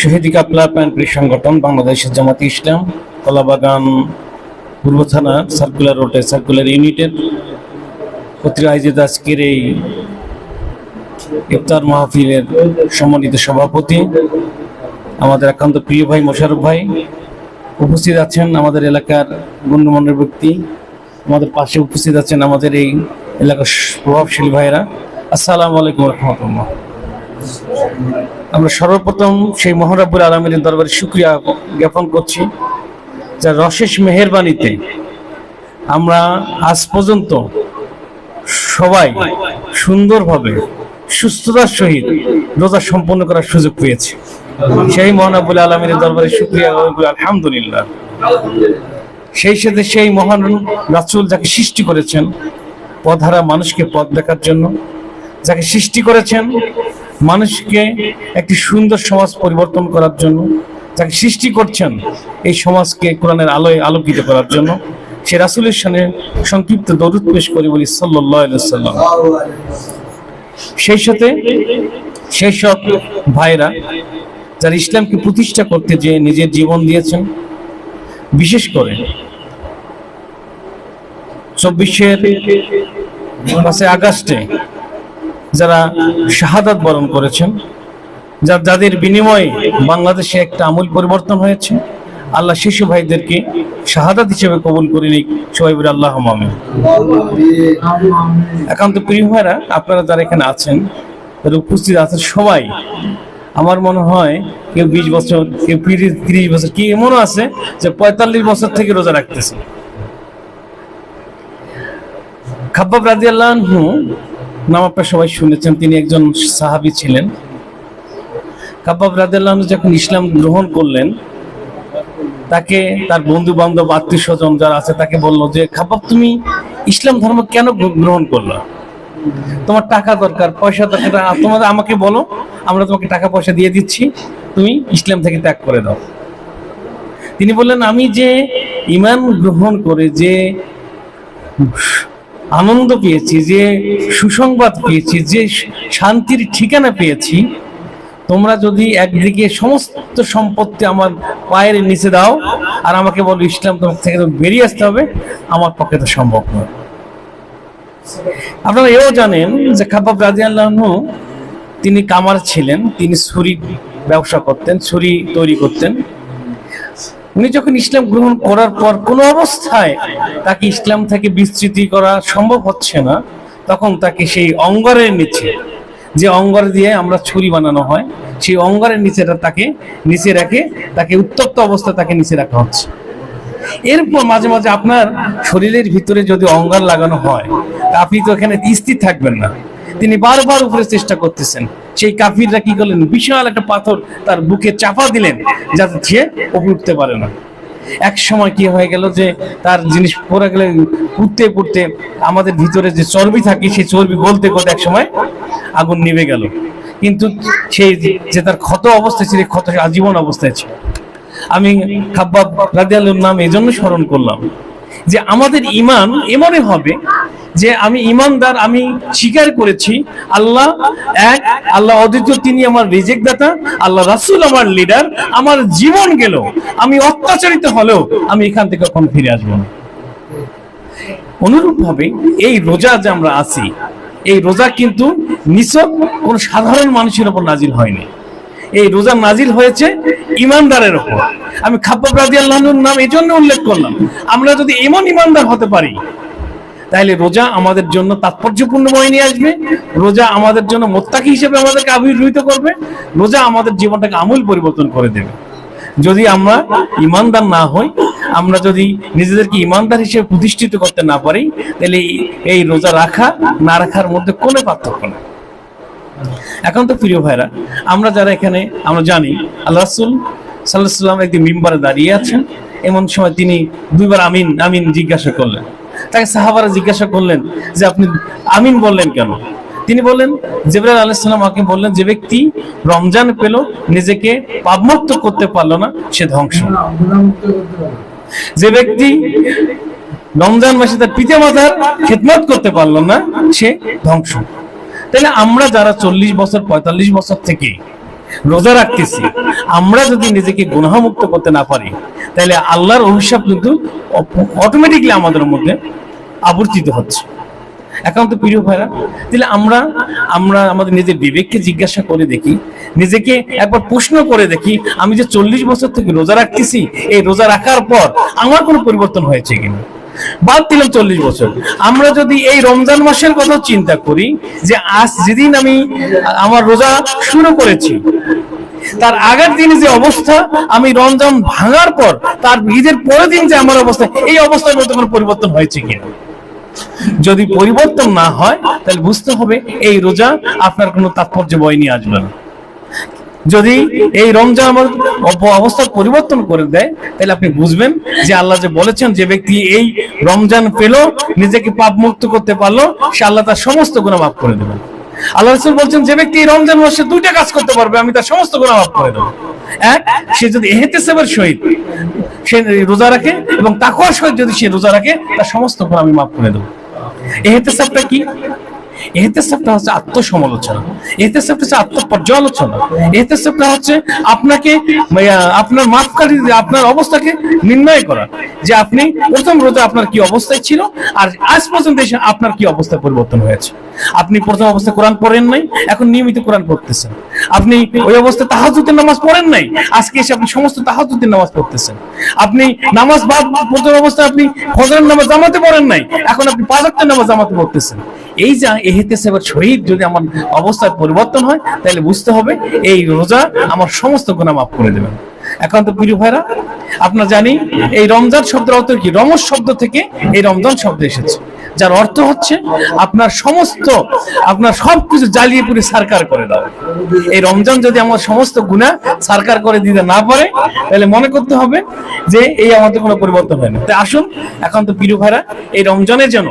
শহীদি কাফেলা pantry সংগঠন বাংলাদেশের জামাতে ইসলাম কলাবাগান পূর্ব থানা সার্কুলার রোডে সার্কুলার ইউনিটের কর্তৃক আয়োজিত আজকের এই ইফতার মাহফিলের সম্মানিত সভাপতি আমাদের একান্ত প্রিয় ভাই মোশাররফ ভাই, উপস্থিত আছেন আমাদের এলাকার গণ্যমান্য ব্যক্তি, আমাদের পাশে উপস্থিত আছেন আমাদের এই এলাকার প্রভাবশালী ভাইরা। আসসালামু আলাইকুম রহমতুল্লাহ। আমরা সর্বপ্রথম সেই মহান রব্বুল আলামিনের দরবারে শুকরিয়া জ্ঞাপন করছি, যার অশেষ মেহেরবানিতে আমরা আজ পর্যন্ত সবাই সুন্দরভাবে সুস্থতার সহিত রোজা সম্পন্ন করার সুযোগ পেয়েছি। সেই মহান রব্বুল আলামিনের দরবারে শুকরিয়া, আলহামদুলিল্লাহ। সেই সাথে সেই মহান রাসূল যাকে সৃষ্টি করেছেন পথহারা মানুষকে পথ দেখার জন্য, যাকে সৃষ্টি করেছেন মানুষকে একটি সুন্দর সমাজ পরিবর্তন করার জন্য, যাকে সৃষ্টি করছেন এই সমাজকে কোরআনের আলোয় আলোকিত করার জন্য, সে রাসূলের সামনে সংক্ষিপ্ত দরুদ পেশ করে বলি সাল্লাল্লাহু আলাইহি ওয়াসাল্লাম। সেই সাথে সেই সব ভাইরা যারা ইসলামকে প্রতিষ্ঠা করতে যে নিজের জীবন দিয়েছেন, বিশেষ করে 24 আগস্টে যারা শাহাদাত বরণ করেছেন, যাদের বিনিময়ে বাংলাদেশে একটা আমূল পরিবর্তন হয়েছে, আল্লাহ শিশু ভাইদেরকে শাহাদাত হিসেবে কবুল করে নিক। সবাই বলে আল্লাহুম্মা আমিন। একান্ত প্রিয় ভাইরা, আপনারা যারা এখানে আছেন, যারা উপস্থিত আছেন, সবাই আমার মনে হয় কেউ 20 বছর, কেউ 30 বছর, কি এমনও আছে যে 45 বছর থেকে রোজা রাখতেছে। খাব্বাব রাদিয়াল্লাহু আনহু নাম আপনারা সবাই শুনেছেন, তিনি একজন সাহাবী ছিলেন। খাব্বাব রাদিয়াল্লাহু আনহু যখন ইসলাম গ্রহণ করলেন, তাকে তার বন্ধু বান্ধব আত্মীয় স্বজন যারা আছে তাকে বললো যে, খাব্বাব তুমি ইসলাম ধর্ম কেন গ্রহণ করলো? তোমার টাকা দরকার, পয়সা দরকার, তোমাদের আমাকে বলো, আমরা তোমাকে টাকা পয়সা দিয়ে দিচ্ছি, তুমি ইসলাম থেকে ত্যাগ করে দাও। তিনি বললেন, আমি যে ঈমান গ্রহণ করে যে আনন্দ পেয়েছি, যে সুসংবাদ পেয়েছি, যে শান্তির ঠিকানা পেয়েছি, তোমরা যদি একদিকে সমস্ত সম্পত্তি আমার পায়ের নিচে দাও আর আমাকে বলো ইসলাম তোমার থেকে বেরিয়ে আসতে হবে, আমার পক্ষে তো সম্ভব নয়। আপনারা এও জানেন যে খাব্বাব রাদিয়াল্লাহু আনহু তিনি কামার ছিলেন, তিনি ছুরি ব্যবসা করতেন, ছুরি তৈরি করতেন। উনি যখন ইসলাম গ্রহণ করার পর কোনো অবস্থায় তাকে ইসলাম থেকে বিস্তৃতি করা সম্ভব হচ্ছে না, তখন তাকে সেই অঙ্গরের নিচে, যে অঙ্গর দিয়ে আমরা ছুরি বানানো হয়, সেই অঙ্গরের নিচেটা তাকে নিচে রেখে, তাকে উত্তপ্ত অবস্থায় তাকে নিচে রাখা হচ্ছে। এরপর মাঝে মাঝে আপনার শরীরের ভিতরে যদি অঙ্গার লাগানো হয়, আপনি তো এখানে স্থির থাকবেন না। তিনি বারবার উপরে চেষ্টা করতেছেন। সেই কাফিররা কি করলেন, বিশাল একটা পাথর তার বুকে চাপা দিলেন যাতে সে উপরে উঠতে পারে না। এক সময় কি হয়ে গেল যে তার জিনিস পড়ে গেলে উঠতে পড়তে আমাদের ভিতরে যে চর্বি থাকে, সেই চর্বি গলতে গলতে এক সময় আগুন নিভে গেল। কিন্তু সেই যে তার ক্ষত অবস্থায় ছিল, ক্ষত আজীবন অবস্থায় ছিল। আমি খাব্বাব রাদিয়াল্লাহু নাম এই জন্য স্মরণ করলাম যে আমাদের ঈমান এমনই হবে যে আমি ঈমানদার, আমি স্বীকার করেছি আল্লাহ এক, আল্লাহ অদ্বিতীয়, তিনি আমার রিজিক দাতা, আল্লাহ রাসূল আমার লিডার, আমার জীবন গেল, আমি অত্যাচারিত হলেও আমি এখান থেকে কখনো ফিরে আসবো না। অনুরূপ ভাবে এই রোজা যে আমরা আছি, এই রোজা কিন্তু নিছক কোন সাধারণ মানুষের উপর নাজিল হয়নি। এই রোজা নাজিল হয়েছে ঈমানদারের উপর। আমি খাব্বাব রাদিয়াল্লাহু আনহুর নাম এই জন্য উল্লেখ করলাম, আমরা যদি এমন ঈমানদার হতে পারি তাহলে রোজা আমাদের জন্য তাৎপর্যপূর্ণ বয়ে নিয়ে আসবে, রোজা আমাদের জন্য মুত্তাকি হিসেবে আমাদেরকে আবির্ভূত করবে, রোজা আমাদের জীবনটাকে আমূল পরিবর্তন করে দেবে। যদি আমরা ঈমানদার না হই, আমরা যদি নিজেদেরকে ঈমানদার হিসেবে প্রতিষ্ঠিত করতে না পারি, তাহলে এই রোজা রাখা না রাখার মধ্যে কোনো পার্থক্য নেই। এখন তো প্রিয় ভাইরা, আমরা যারা এখানে, আমরা জানি আল্লাহ রাসূল সাল্লাল্লাহু আলাইহি ওয়াসাল্লাম একদিন মিম্বারে দাঁড়িয়ে আছেন। এমন সময় তিনি দুইবার আমিন আমিন জিজ্ঞাসা করলেন। তাকে সাহাবারা জিজ্ঞাসা করলেন যে আপনি আমিন বললেন কেন? তিনি বললেন, জিবরাইল আলাইহিস সালাম আমাকে বললেন, যে ব্যক্তি রমজান পেল নিজেকে পাপমুক্ত করতে পারলো না সে ধ্বংস। যে ব্যক্তি রমজান মাসে তার পিতামাতার খেদমত করতে পারলো না সে ধ্বংস। তাহলে আমরা যারা 40 বছর 45 বছর থেকে রোজা রাখতেছি, আমরা যদি নিজেকে গুনাহমুক্ত করতে না পারি, তাহলে আল্লাহর অভিশাপ কিন্তু অটোমেটিকলি আমাদের মধ্যে আবর্তিত হচ্ছে। এখন তো প্রিয় ভাইরা, তাহলে আমরা আমরা আমাদের নিজের বিবেককে জিজ্ঞাসা করে দেখি, নিজেকে একবার প্রশ্ন করে দেখি, আমি যে 40 বছর থেকে রোজা রাখতেছি, এই রোজা রাখার পর আমার কোনো পরিবর্তন হয়েছে কিনা। বাদ দিলাম 40 বছর, আমরা যদি এই রমজান মাসের কথা চিন্তা করি, যে আজ যেদিন আমি আমার রোজা শুরু করেছি, তার আগের দিনে যে অবস্থা, আমি রমজান ভাঙার পর তার ঈদের পরের দিন যে আমার অবস্থা, এই অবস্থার মধ্যে কোনো পরিবর্তন হয়েছে কিনা। যদি পরিবর্তন না হয়, তাহলে বুঝতে হবে এই রোজা আপনার কোনো তাৎপর্য বয় নিয়ে আসবে না। যদি এই রমজান আমার অবস্থার পরিবর্তন করে দেয়, তাহলে আপনি বুঝবেন যে আল্লাহ যে বলেছেন, যে ব্যক্তি এই রমজান পেল, নিজেকে পাপ মুক্ত করতে পারলো, সে আল্লাহ তার সমস্ত গুনাহ মাফ করে দেবেন। আল্লাহ রাসূল বলছেন, যে ব্যক্তি এই রমজান মাসে 2টা কাজ করতে পারবে, আমি তার সমস্ত গুনাহ মাফ করে দেবো। এক, সে যদি ইহতিসাবের সহিত সে রোজা রাখে, এবং তাকওয়ার সহিত যদি সে রোজা রাখে, তার সমস্ত গুনাহ আমি মাফ করে দেবো। ইহতিসাবটা কি? ইহতিসাবটা হচ্ছে আত্মসমালোচনা, ইহতিসাবটা হচ্ছে আত্মপর্যালোচনা, ইহতিসাবটা হচ্ছে আপনাকে আপনার মাপকাঠি, আপনার অবস্থাকে নির্ণয় করা, যে আপনি প্রথম রোজা আপনার কি অবস্থায় ছিল, আর আজ পর্যন্ত এসে আপনার কি অবস্থায় পরিবর্তন হয়েছে। আপনি প্রথম অবস্থায় কোরআন পড়েন নাই, এখন নিয়মিত কোরআন পড়তেছেন। আপনি ওই অবস্থায় তাহাজ্জুদের নামাজ পড়েন নাই, আজকে এসে আপনি সমস্ত তাহাজ্জুদের নামাজ পড়তেছেন। আপনি নামাজ বাদ প্রথম অবস্থায় আপনি ফজরের নামাজ জামাতে পড়েন নাই, এখন আপনি 5 ওয়াক্তের নামাজ জামাতে পড়তেছেন। এই যে ইহতিসাবের সহিত যদি আমার অবস্থার পরিবর্তন হয়, তাহলে বুঝতে হবে এই রোজা আমার সমস্ত গুনাহ মাফ করে দেবেন। এখন তো প্রিয় ভাইরা, আপনারা জানি এই রমজান শব্দের অর্থ কি? রমজ শব্দ থেকে এই রমজান শব্দ এসেছে, যার অর্থ হচ্ছে আপনার সমস্ত, আপনার সবকিছু জ্বালিয়ে পুড়ে সারকার করে দাও। এই রমজান যদি আমার সমস্ত গুনাহ সারকার করে দিতে না পারে, তাহলে মনে করতে হবে যে এই আমাদের কোনো পরিবর্তন হয় না। তাই আসুন, এখন তো প্রিয় ভাইরা, এই রমজানের জন্য